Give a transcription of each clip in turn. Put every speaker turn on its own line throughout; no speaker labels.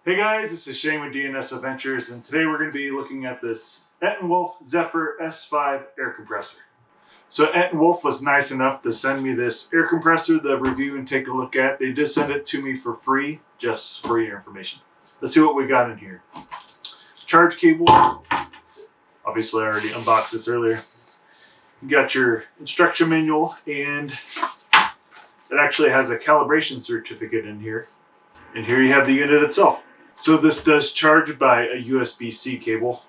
Hey guys, this is Shane with DNS Adventures, and today we're going to be looking at this Etenwolf Zephyr S5 air compressor. So Etenwolf was nice enough to send me this air compressor to review and take a look at. They did send it to me for free, just for your information. Let's see what we got in here. Charge cable. Obviously I already unboxed this earlier. You got your instruction manual, and it actually has a calibration certificate in here. And here you have the unit itself. So this does charge by a USB-C cable,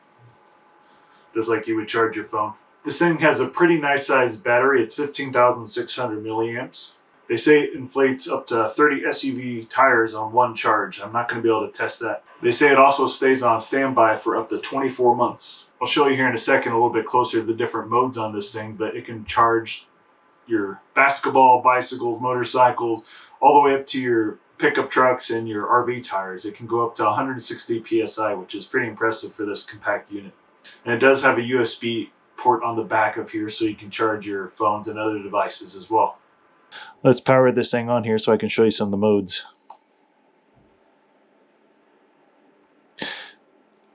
just like you would charge your phone. This thing has a pretty nice sized battery. It's 15,600 milliamps. They say it inflates up to 30 SUV tires on one charge. I'm not going to be able to test that. They say it also stays on standby for up to 24 months. I'll show you here in a second a little bit closer the different modes on this thing, but it can charge your basketball, bicycles, motorcycles, all the way up to your pickup trucks and your RV tires. It can go up to 160 psi, which is pretty impressive for this compact unit. And it does have a USB port on the back of here, so you can charge your phones and other devices as well. Let's power this thing on here so I can show you some of the modes.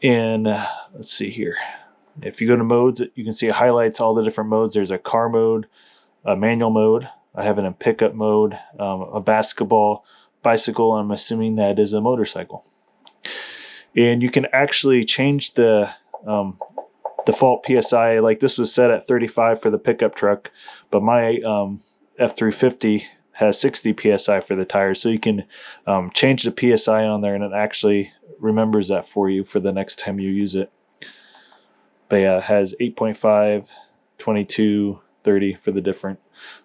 And let's see here. If you go to modes, you can see it highlights all the different modes. There's a car mode, a manual mode. I have it in pickup mode, a basketball, bicycle, and I'm assuming that is a motorcycle. And you can actually change the default PSI. Like this was set at 35 for the pickup truck, but my F350 has 60 PSI for the tires. So you can change the PSI on there, and it actually remembers that for you for the next time you use it. But yeah, it has 8.5, 22, 30 for the different,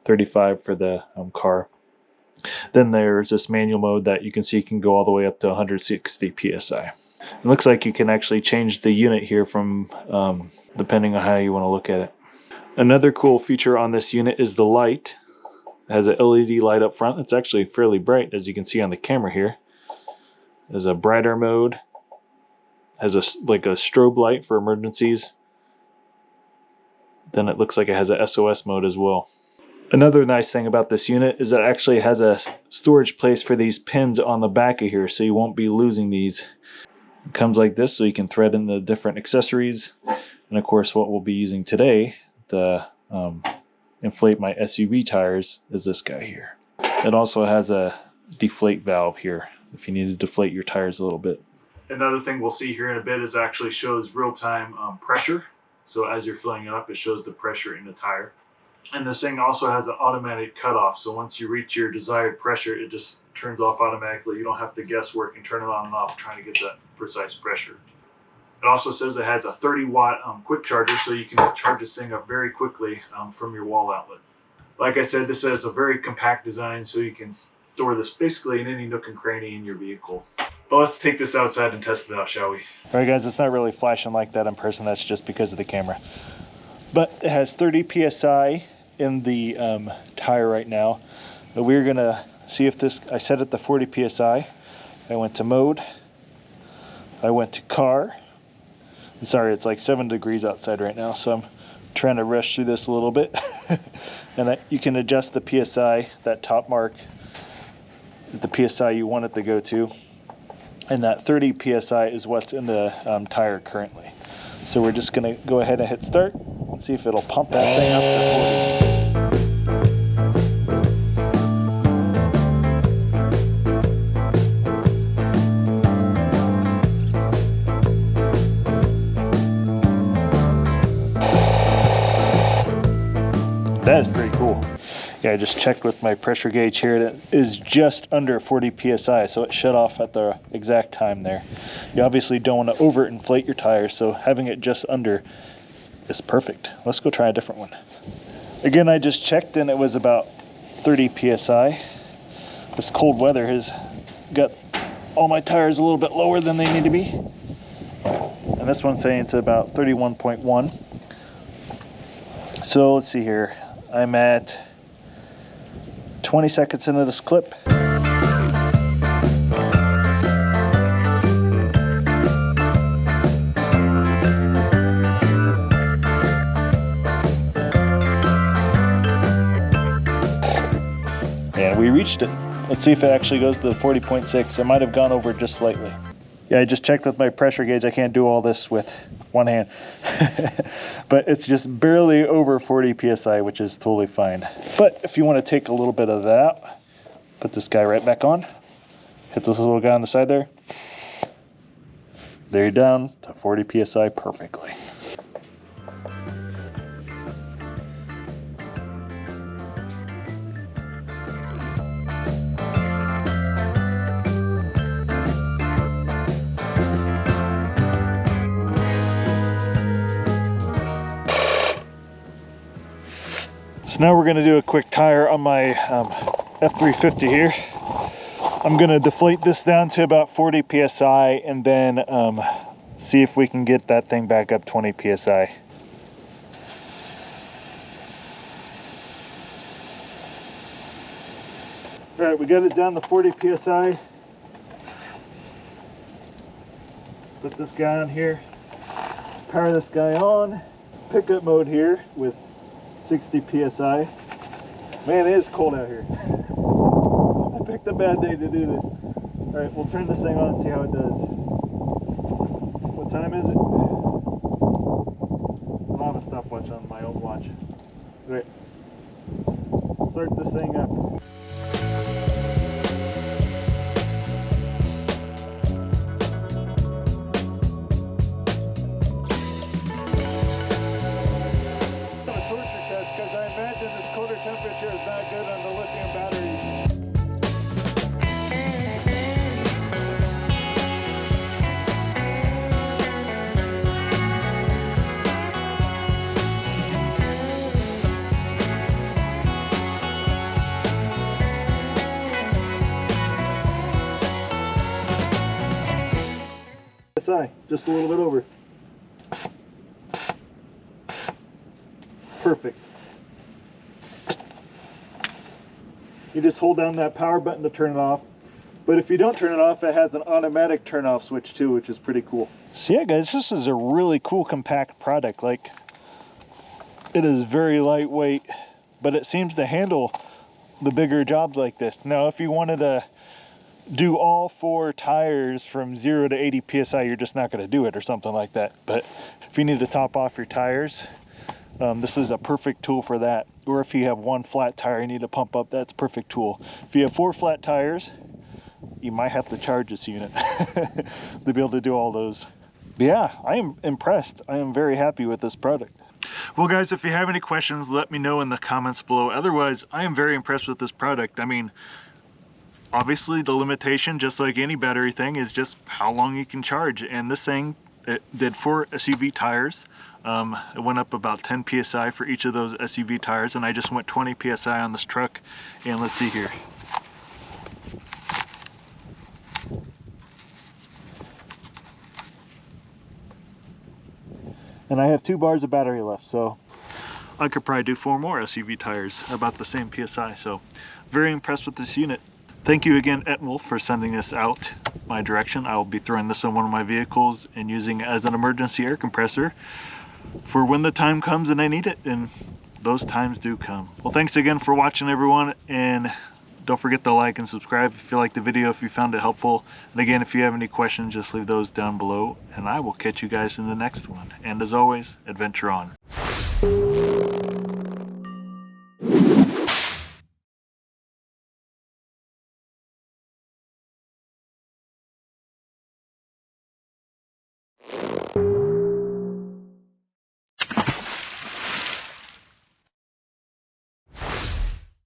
35 for the car. Then there's this manual mode that you can see can go all the way up to 160 psi. It looks like you can actually change the unit here from depending on how you want to look at it. Another cool feature on this unit is the light. It has an LED light up front. It's actually fairly bright, as you can see on the camera here. There's a brighter mode. Has like a strobe light for emergencies. Then it looks like it has a SOS mode as well. Another nice thing about this unit is that it actually has a storage place for these pins on the back of here, so you won't be losing these. It comes like this, so you can thread in the different accessories. And of course, what we'll be using today to inflate my SUV tires is this guy here. It also has a deflate valve here if you need to deflate your tires a little bit. Another thing we'll see here in a bit is it actually shows real-time pressure. So as you're filling it up, it shows the pressure in the tire. And this thing also has an automatic cutoff. So once you reach your desired pressure, it just turns off automatically. You don't have to guesswork and turn it on and off trying to get that precise pressure. It also says it has a 30-watt quick charger, so you can charge this thing up very quickly from your wall outlet. Like I said, this has a very compact design, so you can store this basically in any nook and cranny in your vehicle. But let's take this outside and test it out, shall we? All right, guys, it's not really flashing like that in person. That's just because of the camera. But it has 30 psi in the tire right now. But we're gonna see if this, I set it to 40 psi. I went to mode. I went to car. Sorry, it's like 7 degrees outside right now, so I'm trying to rush through this a little bit. And you can adjust the PSI. That top mark is the PSI you want it to go to. And that 30 PSI is what's in the tire currently. So we're just going to go ahead and hit start and see if it'll pump that thing up to 40. That is pretty cool. Yeah, I just checked with my pressure gauge here. It is just under 40 psi, so it shut off at the exact time there. You obviously don't want to overinflate your tires, so having it just under is perfect. Let's go try a different one. Again, I just checked and it was about 30 psi. This cold weather has got all my tires a little bit lower than they need to be. And this one's saying it's about 31.1. So let's see here. I'm at 20 seconds into this clip. And we reached it. Let's see if it actually goes to the 40.6. It might have gone over just slightly. Yeah, I just checked with my pressure gauge. I can't do all this with one hand. But it's just barely over 40 psi, which is totally fine. But if you want to take a little bit of that, put this guy right back on. Hit this little guy on the side there. There, you're down to 40 psi perfectly. So now we're going to do a quick tire on my F350 here. I'm going to deflate this down to about 40 psi and then see if we can get that thing back up 20 psi. All right, we got it down to 40 psi. Put this guy on here, power this guy on, pickup mode here with 60 psi. Man, it is cold out here. I picked a bad day to do this. All right, we'll turn this thing on and see how it does. What time is it? I don't have a stopwatch on my own watch. All right, start this thing up. Temperature is not good on the lithium batteries. PSI, just a little bit over. Perfect. You just hold down that power button to turn it off. But if you don't turn it off, it has an automatic turn off switch too, which is pretty cool. So yeah guys, this is a really cool compact product. Like, it is very lightweight, but it seems to handle the bigger jobs like this. Now, if you wanted to do all 4 tires from 0 to 80 psi, you're just not going to do it or something like that. But if you need to top off your tires, this is a perfect tool for that. Or if you have 1 flat tire you need to pump up, that's a perfect tool. If you have 4 flat tires, you might have to charge this unit to be able to do all those. But yeah, I am impressed. I am very happy with this product. Well guys, if you have any questions, let me know in the comments below. Otherwise, I am very impressed with this product. I mean, obviously the limitation, just like any battery thing, is just how long you can charge. And this thing, it did 4 SUV tires. It went up about 10 psi for each of those SUV tires, and I just went 20 psi on this truck. And let's see here. And I have 2 bars of battery left, so I could probably do 4 more SUV tires about the same psi. So very impressed with this unit. Thank you again, Etenwolf, for sending this out my direction. I will be throwing this on one of my vehicles and using it as an emergency air compressor for when the time comes and I need it, and those times do come. Well, thanks again for watching, everyone, and don't forget to like and subscribe if you liked the video, if you found it helpful. And again, if you have any questions, just leave those down below, and I will catch you guys in the next one. And as always, adventure on.